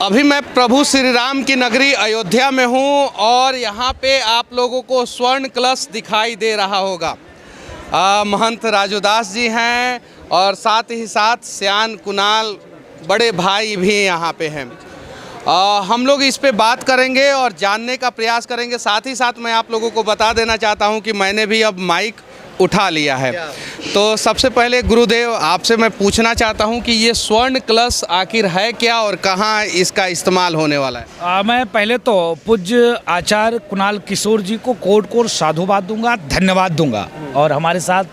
अभी मैं प्रभु श्री राम की नगरी अयोध्या में हूँ और यहाँ पे आप लोगों को स्वर्ण कलश दिखाई दे रहा होगा। महंत राजूदास जी हैं और साथ ही साथ श्यान कुणाल बड़े भाई भी यहाँ पे हैं। हम लोग इस पे बात करेंगे और जानने का प्रयास करेंगे। साथ ही साथ मैं आप लोगों को बता देना चाहता हूँ कि मैंने भी अब माइक उठा लिया है। तो सबसे पहले गुरुदेव आपसे मैं पूछना चाहता हूं कि ये स्वर्ण कलश आखिर है क्या और कहां इसका इस्तेमाल होने वाला है। मैं पहले तो पूज्य आचार्य कुणाल किशोर जी को कोट कोट साधुवाद दूंगा, धन्यवाद दूंगा। और हमारे साथ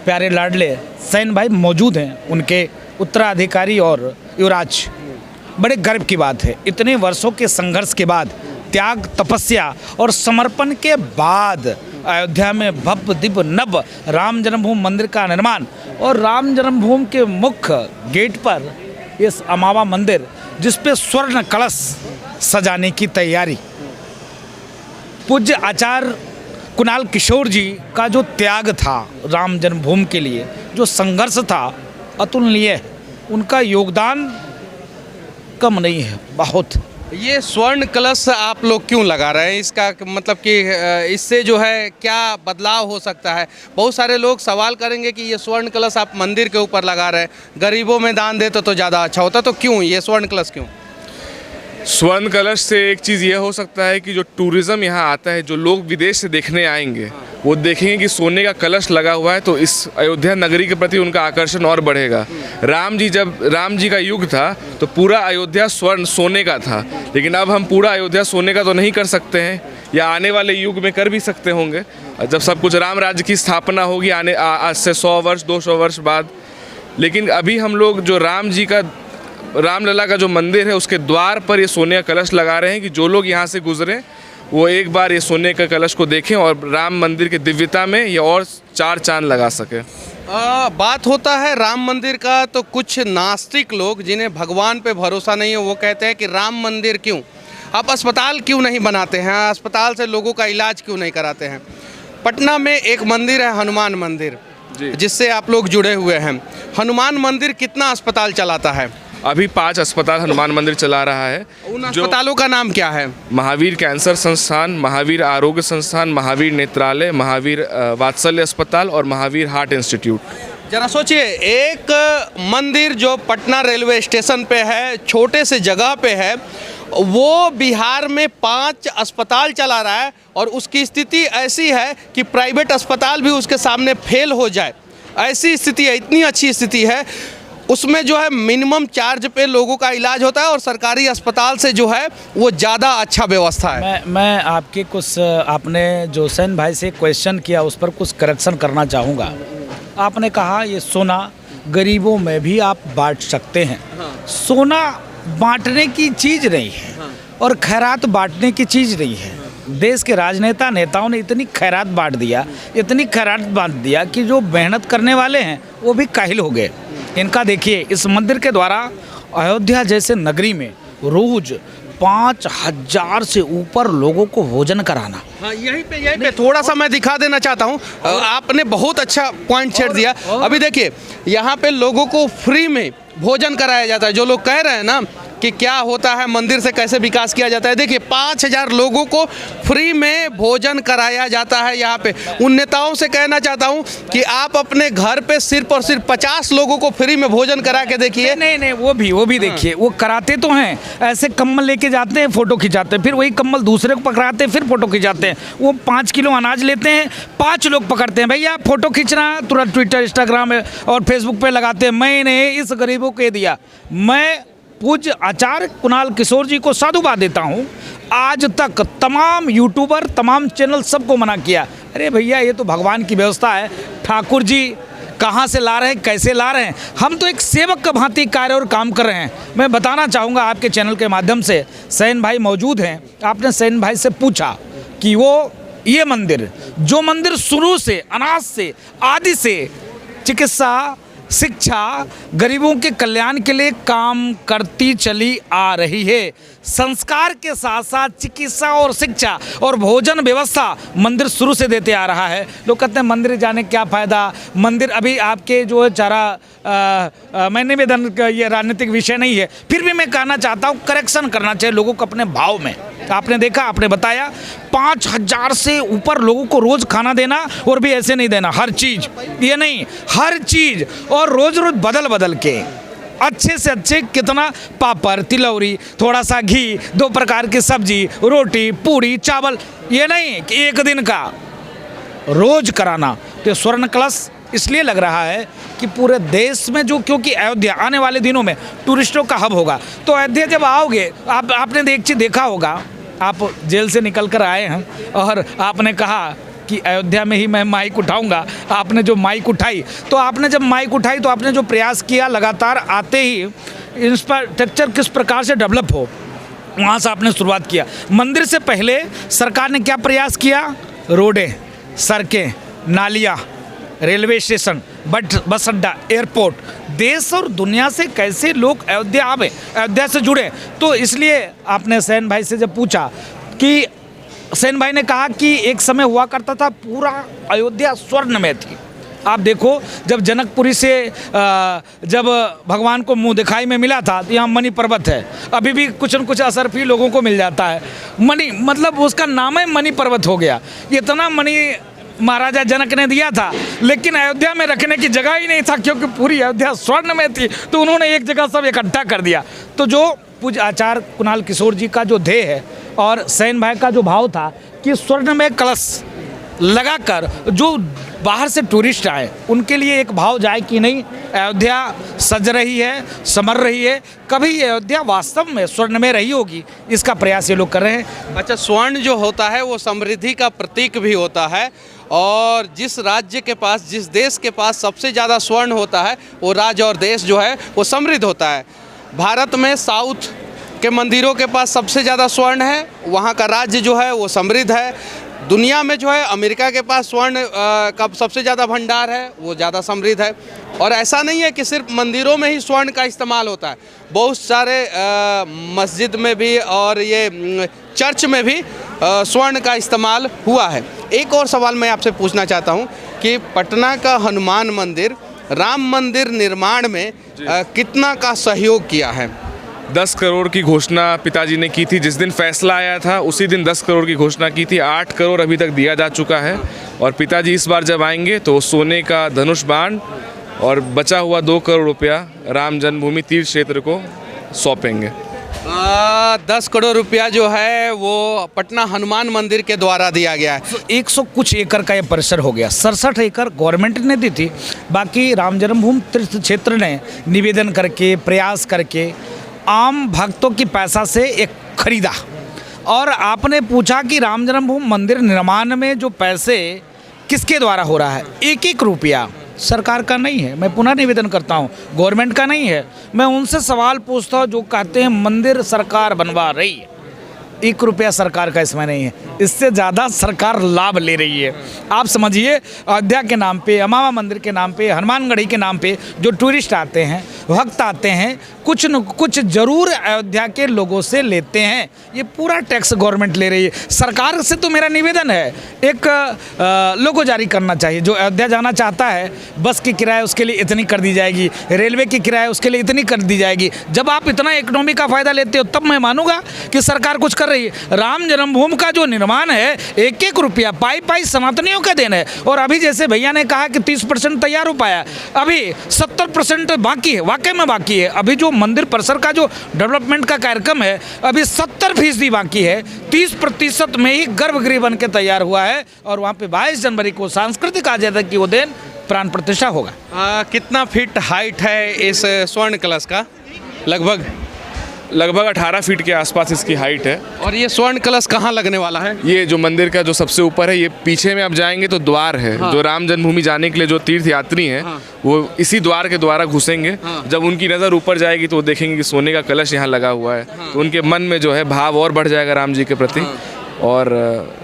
प्यारे लाडले सैन भाई मौजूद हैं, उनके उत्तराधिकारी और युवराज। बड़े गर्व की बात है, इतने वर्षों के संघर्ष के बाद, त्याग तपस्या और समर्पण के बाद अयोध्या में भव्य दिव्य नव राम जन्मभूमि मंदिर का निर्माण और राम जन्मभूमि के मुख्य गेट पर इस अमावा मंदिर जिस पे स्वर्ण कलश सजाने की तैयारी। पूज्य आचार्य कुणाल किशोर जी का जो त्याग था राम जन्मभूमि के लिए, जो संघर्ष था, अतुलनीय है। उनका योगदान कम नहीं है, बहुत। ये स्वर्ण कलश आप लोग क्यों लगा रहे हैं? इसका मतलब कि इससे जो है क्या बदलाव हो सकता है? बहुत सारे लोग सवाल करेंगे कि ये स्वर्ण कलश आप मंदिर के ऊपर लगा रहे हैं, गरीबों में दान देते तो ज़्यादा अच्छा होता, तो क्यों ये स्वर्ण कलश क्यों? स्वर्ण कलश से एक चीज़ ये हो सकता है कि जो टूरिज़्म यहाँ आता है, जो लोग विदेश से देखने आएंगे, वो देखेंगे कि सोने का कलश लगा हुआ है, तो इस अयोध्या नगरी के प्रति उनका आकर्षण और बढ़ेगा। जब राम जी का युग था तो पूरा अयोध्या स्वर्ण सोने का था, लेकिन अब हम पूरा अयोध्या सोने का तो नहीं कर सकते हैं, या आने वाले युग में कर भी सकते होंगे जब सब कुछ राम राज्य की स्थापना होगी आज से 100 वर्ष 200 वर्ष बाद। लेकिन अभी हम लोग जो रामलला का जो मंदिर है उसके द्वार पर ये सोने का कलश लगा रहे हैं कि जो लोग यहाँ से गुजरें वो एक बार ये सोने का कलश को देखें और राम मंदिर की दिव्यता में ये और 4 चांद लगा सके। बात होता है राम मंदिर का, तो कुछ नास्तिक लोग जिन्हें भगवान पे भरोसा नहीं है वो कहते हैं कि राम मंदिर क्यों, आप अस्पताल क्यों नहीं बनाते हैं, अस्पताल से लोगों का इलाज क्यों नहीं कराते हैं। पटना में एक मंदिर है हनुमान मंदिर, जिससे आप लोग जुड़े हुए हैं। हनुमान मंदिर कितना अस्पताल चलाता है? अभी 5 अस्पताल हनुमान मंदिर चला रहा है। उन अस्पतालों का नाम क्या है? महावीर कैंसर संस्थान, महावीर आरोग्य संस्थान, महावीर नेत्रालय, महावीर वात्सल्य अस्पताल और महावीर हार्ट इंस्टीट्यूट। जरा सोचिए, एक मंदिर जो पटना रेलवे स्टेशन पे है, छोटे से जगह पे है, वो बिहार में 5 अस्पताल चला रहा है और उसकी स्थिति ऐसी है कि प्राइवेट अस्पताल भी उसके सामने फेल हो जाए, ऐसी स्थिति है। इतनी अच्छी स्थिति है, उसमें जो है मिनिमम चार्ज पे लोगों का इलाज होता है और सरकारी अस्पताल से जो है वो ज़्यादा अच्छा व्यवस्था है। मैं आपके कुछ, आपने जो सैन भाई से क्वेश्चन किया उस पर कुछ करेक्शन करना चाहूँगा। आपने कहा ये सोना गरीबों में भी आप बांट सकते हैं। सोना बांटने की चीज़ नहीं है और खैरात बांटने की चीज़ नहीं है। देश के नेताओं ने इतनी खैरात बांट दिया कि जो मेहनत करने वाले हैं वो भी काहिल हो गए। इनका देखिए, इस मंदिर के द्वारा अयोध्या जैसे नगरी में रोज 5000 से ऊपर लोगों को भोजन कराना। हाँ, यहीं पे थोड़ा सा मैं दिखा देना चाहता हूँ। आपने बहुत अच्छा पॉइंट छेड़ दिया। अभी देखिए, यहाँ पे लोगों को फ्री में भोजन कराया जाता है। जो लोग कह रहे हैं ना कि क्या होता है मंदिर से कैसे विकास किया जाता है, देखिए 5000 लोगों को फ्री में भोजन कराया जाता है यहाँ पे। उन नेताओं से कहना चाहता हूँ कि आप अपने घर पे सिर्फ और सिर्फ 50 लोगों को फ्री में भोजन करा के देखिए। नहीं, वो भी देखिए, वो कराते तो हैं, ऐसे कम्बल लेके जाते हैं, फोटो खिंचाते हैं, फिर वही कम्बल दूसरे को पकड़ाते हैं, फिर फोटो खिंचाते हैं। वो 5 किलो अनाज लेते हैं, 5 लोग पकड़ते हैं, भैया फोटो खींचना, तुरंत ट्विटर, इंस्टाग्राम और फेसबुक पे लगाते हैं, मैंने इस गरीबों को दिया। मैं पूज्य आचार्य कुणाल किशोर जी को साधुवाद देता हूँ। आज तक तमाम यूट्यूबर, तमाम चैनल सबको मना किया, अरे भैया ये तो भगवान की व्यवस्था है, ठाकुर जी कहाँ से ला रहे हैं, कैसे ला रहे हैं, हम तो एक सेवक का भांति कार्य और काम कर रहे हैं। मैं बताना चाहूँगा आपके चैनल के माध्यम से, सैन भाई मौजूद हैं, आपने सैन भाई से पूछा कि वो ये मंदिर, जो मंदिर शुरू से, अनाज से, आदि से चिकित्सा शिक्षा गरीबों के कल्याण के लिए काम करती चली आ रही है। संस्कार के साथ साथ चिकित्सा और शिक्षा और भोजन व्यवस्था मंदिर शुरू से देते आ रहा है। लोग कहते हैं मंदिर जाने क्या फ़ायदा, मंदिर अभी आपके जो है चारा मैं निवेदन का ये राजनीतिक विषय नहीं है, फिर भी मैं कहना चाहता हूँ करेक्शन करना चाहिए लोगों को अपने भाव में। आपने देखा, आपने बताया 5,000 से ऊपर लोगों को रोज़ खाना देना, और भी ऐसे नहीं देना, हर चीज़, ये नहीं हर चीज़, और रोज़ रोज़ बदल बदल के अच्छे से अच्छे, कितना पापड़, तिलौरी, थोड़ा सा घी, 2 प्रकार की सब्जी, रोटी, पूरी, चावल, ये नहीं कि एक दिन का रोज कराना। तो स्वर्ण कलश इसलिए लग रहा है कि पूरे देश में जो, क्योंकि अयोध्या आने वाले दिनों में टूरिस्टों का हब होगा, तो अयोध्या जब आओगे आपने एक चीज़ देखा होगा, आप जेल से निकल कर आए हैं और आपने कहा कि अयोध्या में ही मैं माइक उठाऊंगा। आपने जो माइक उठाई, तो आपने जब माइक उठाई तो आपने जो प्रयास किया लगातार आते ही इंफ्रास्ट्रक्चर किस प्रकार से डेवलप हो, वहाँ से आपने शुरुआत किया। मंदिर से पहले सरकार ने क्या प्रयास किया? रोडें, सड़कें, नालियाँ, रेलवे स्टेशन, बस अड्डा, एयरपोर्ट, देश और दुनिया से कैसे लोग अयोध्या आवे, अयोध्या से जुड़े। तो इसलिए आपने सैन भाई से जब पूछा कि सैन भाई ने कहा कि एक समय हुआ करता था पूरा अयोध्या स्वर्ण में थी। आप देखो, जब जनकपुरी से जब भगवान को मुंह दिखाई में मिला था तो यहाँ मणि पर्वत है, अभी भी कुछ न कुछ असर भी लोगों को मिल जाता है। मणि मतलब उसका नाम है मणि पर्वत हो गया। इतना मणि महाराजा जनक ने दिया था, लेकिन अयोध्या में रखने की जगह ही नहीं था, क्योंकि पूरी अयोध्या स्वर्ण में थी, तो उन्होंने एक जगह सब इकट्ठा कर दिया। तो जो पूज्य आचार्य कुणाल किशोर जी का जो ध्येय है और सैन भाई का जो भाव था कि स्वर्ण में कलश लगाकर जो बाहर से टूरिस्ट आए उनके लिए एक भाव जाए कि नहीं, अयोध्या सज रही है, समर रही है, कभी अयोध्या वास्तव में स्वर्ण में रही होगी, इसका प्रयास ये लोग कर रहे हैं। अच्छा, स्वर्ण जो होता है वो समृद्धि का प्रतीक भी होता है, और जिस राज्य के पास, जिस देश के पास सबसे ज़्यादा स्वर्ण होता है वो राज्य और देश जो है वो समृद्ध होता है। भारत में साउथ के मंदिरों के पास सबसे ज़्यादा स्वर्ण है, वहाँ का राज्य जो है वो समृद्ध है। दुनिया में जो है अमेरिका के पास स्वर्ण का सबसे ज़्यादा भंडार है, वो ज़्यादा समृद्ध है। और ऐसा नहीं है कि सिर्फ मंदिरों में ही स्वर्ण का इस्तेमाल होता है, बहुत सारे मस्जिद में भी और ये चर्च में भी स्वर्ण का इस्तेमाल हुआ है। एक और सवाल मैं आपसे पूछना चाहता हूँ कि पटना का हनुमान मंदिर राम मंदिर निर्माण में कितना का सहयोग किया है? 10 करोड़ की घोषणा पिताजी ने की थी, जिस दिन फैसला आया था उसी दिन 10 करोड़ की घोषणा की थी। 8 करोड़ अभी तक दिया जा चुका है, और पिताजी इस बार जब आएंगे तो सोने का धनुष बाण और बचा हुआ 2 करोड़ रुपया राम जन्मभूमि तीर्थ क्षेत्र को सौंपेंगे। 10 करोड़ रुपया जो है वो पटना हनुमान मंदिर के द्वारा दिया गया है। 100 कुछ एकड़ का ये परिसर हो गया। 67 एकड़ गवर्नमेंट ने दी थी, बाकी राम जन्मभूमि तीर्थ क्षेत्र ने निवेदन करके, प्रयास करके, आम भक्तों की पैसा से एक खरीदा। और आपने पूछा कि राम जन्मभूमि मंदिर निर्माण में जो पैसे किसके द्वारा हो रहा है, एक एक रुपया सरकार का नहीं है। मैं पुनः निवेदन करता हूँ, गवर्नमेंट का नहीं है। मैं उनसे सवाल पूछता हूँ जो कहते हैं मंदिर सरकार बनवा रही है, 1 रुपया सरकार का इसमें नहीं है, इससे ज़्यादा सरकार लाभ ले रही है। आप समझिए, अयोध्या के नाम पे, अमावा मंदिर के नाम पे, हनुमानगढ़ी के नाम पे जो टूरिस्ट आते हैं, भक्त आते हैं, कुछ न कुछ जरूर अयोध्या के लोगों से लेते हैं। ये पूरा टैक्स गवर्नमेंट ले रही है। सरकार से तो मेरा निवेदन है, एक लोगो जारी करना चाहिए। जो अयोध्या जाना चाहता है, बस की किराया उसके लिए इतनी कर दी जाएगी, रेलवे की किराया उसके लिए इतनी कर दी जाएगी। जब आप इतना इकोनॉमी का फ़ायदा लेते हो तब मैं मानूंगा कि सरकार कुछ कर रही है। राम जन्मभूमि का जो निर्माण है, 1-1 रुपया पाई पाई सनातनियों का देन है। और अभी जैसे भैया ने कहा कि 30% तैयार हो पाया, अभी 70% बाकी है, वाकई में बाकी है। अभी जो मंदिर परिसर का जो डेवलपमेंट का कार्यक्रम है, अभी 70% बाकी है। 30% में ही गर्भगृह बन के तैयार हुआ है, और वहाँ पे 22 जनवरी को सांस्कृतिक आजादी की वो दिन प्राण प्रतिष्ठा होगा। कितना फीट हाइट है इस स्वर्ण कलश का? लगभग 18 फीट के आसपास इसकी हाइट है। और ये स्वर्ण कलश कहाँ लगने वाला है? ये जो मंदिर का जो सबसे ऊपर है, ये पीछे में आप जाएंगे तो द्वार है। हाँ। जो राम जन्मभूमि जाने के लिए जो तीर्थ यात्री हैं, हाँ। वो इसी द्वार के द्वारा घुसेंगे। हाँ। जब उनकी नज़र ऊपर जाएगी तो वो देखेंगे कि सोने का कलश यहाँ लगा हुआ है। हाँ। तो उनके मन में जो है भाव और बढ़ जाएगा राम जी के प्रति। हाँ। और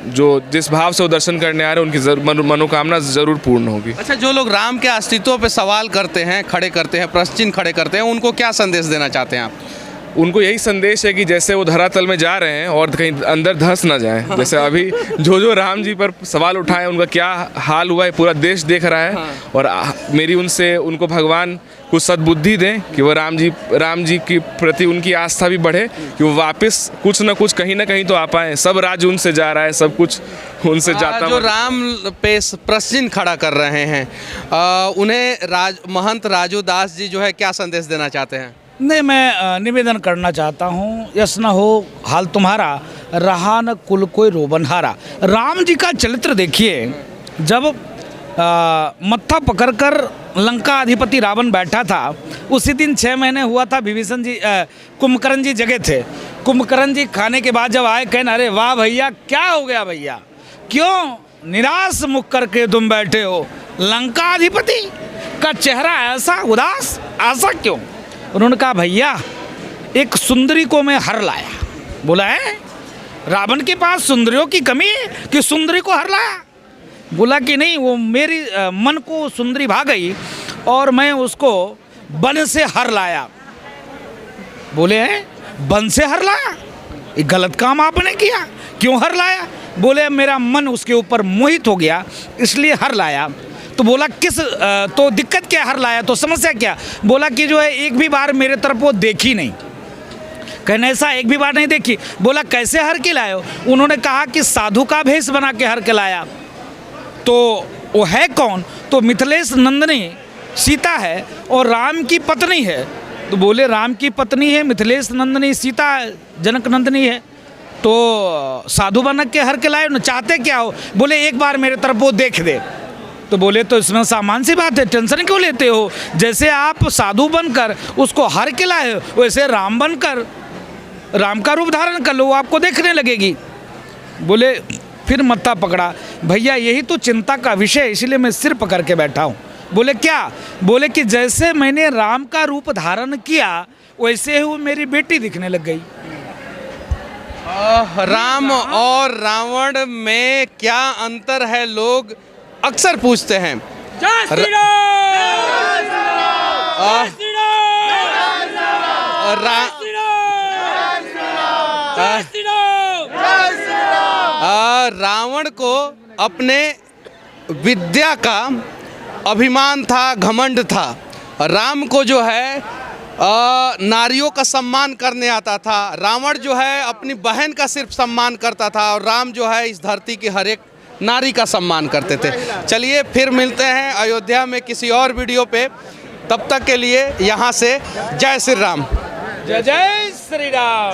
जो जिस भाव से वो दर्शन करने आ रहे हैं उनकी मनोकामना ज़रूर पूर्ण होगी। अच्छा, जो लोग राम के अस्तित्व पे सवाल करते हैं, खड़े करते हैं, प्रश्न चिन्ह खड़े करते हैं, उनको क्या संदेश देना चाहते हैं आप? उनको यही संदेश है कि जैसे वो धरातल में जा रहे हैं और कहीं अंदर धंस ना जाए। जैसे अभी जो राम जी पर सवाल उठाए उनका क्या हाल हुआ है पूरा देश देख रहा है। और मेरी उनको भगवान कुछ सद्बुद्धि दें कि वो राम जी के प्रति उनकी आस्था भी बढ़े, कि वो वापस कुछ ना कुछ कहीं ना कहीं तो आ पाए। सब राज्य उनसे जा रहा है, सब कुछ उनसे जाता। जो राम पे प्रश्न खड़ा कर रहे हैं उन्हें महंत राजू दास जी जो है क्या संदेश देना चाहते हैं? नहीं, मैं निवेदन करना चाहता हूँ, यस न हो हाल तुम्हारा, रहा न कुल कोई रोबनहारा। राम जी का चरित्र देखिए, जब मत्था पकड़कर लंका अधिपति रावण बैठा था, उसी दिन 6 महीने हुआ था विभीषण जी कुंभकर्ण जी जगह थे। कुंभकर्ण जी खाने के बाद जब आए, कहने अरे वाह भैया, क्या हो गया भैया, क्यों निराश मुख करके तुम बैठे हो? लंका अधिपति का चेहरा ऐसा उदास, ऐसा क्यों? उन्होंने कहा भैया, एक सुंदरी को मैं हर लाया। बोला है रावण के पास सुंदरियों की कमी है कि सुंदरी को हर लाया? बोला कि नहीं, वो मेरी मन को सुंदरी भा गई और मैं उसको वन से हर लाया। बोले हैं वन से हर लाया, ये गलत काम आपने किया, क्यों हर लाया? बोले मेरा मन उसके ऊपर मोहित हो गया इसलिए हर लाया। तो बोला किस तो दिक्कत क्या हर लाया, तो समस्या क्या? बोला कि जो है एक भी बार मेरे तरफ वो देखी नहीं। कहने ऐसा एक भी बार नहीं देखी? बोला कैसे हर के लाए हो? उन्होंने कहा कि साधु का भेष बना के हर के लाया। तो वो है कौन? तो मिथिलेश नंदनी सीता है और राम की पत्नी है। तो बोले राम की पत्नी है मिथिलेश नंदनी, सीता जनक नंदनी है, तो साधु बन के हर के लाए। चाहते क्या हो? बोले एक बार मेरे तरफ वो देख दे। तो बोले तो इसमें सामान्य सी बात है, टेंशन क्यों लेते हो? जैसे आप साधु बनकर उसको हर के लाए हो, वैसे राम बनकर राम का रूप धारण कर लो, वो आपको देखने लगेगी। बोले फिर मत्था पकड़ा, भैया यही तो चिंता का विषय है, इसलिए मैं सिर पकड़ के बैठा हूँ। बोले क्या? बोले कि जैसे मैंने राम का रूप धारण किया वैसे ही वो मेरी बेटी दिखने लग गई। राम और रावण में क्या अंतर है, लोग अक्सर पूछते हैं। रावण को अपने विद्या का अभिमान था, घमंड था। राम को जो है नारियों का सम्मान करने आता था। रावण जो है अपनी बहन का सिर्फ सम्मान करता था और राम जो है इस धरती की हर एक नारी का सम्मान करते थे। चलिए फिर मिलते हैं अयोध्या में किसी और वीडियो पे, तब तक के लिए यहाँ से जय श्री राम। जय जय श्री राम।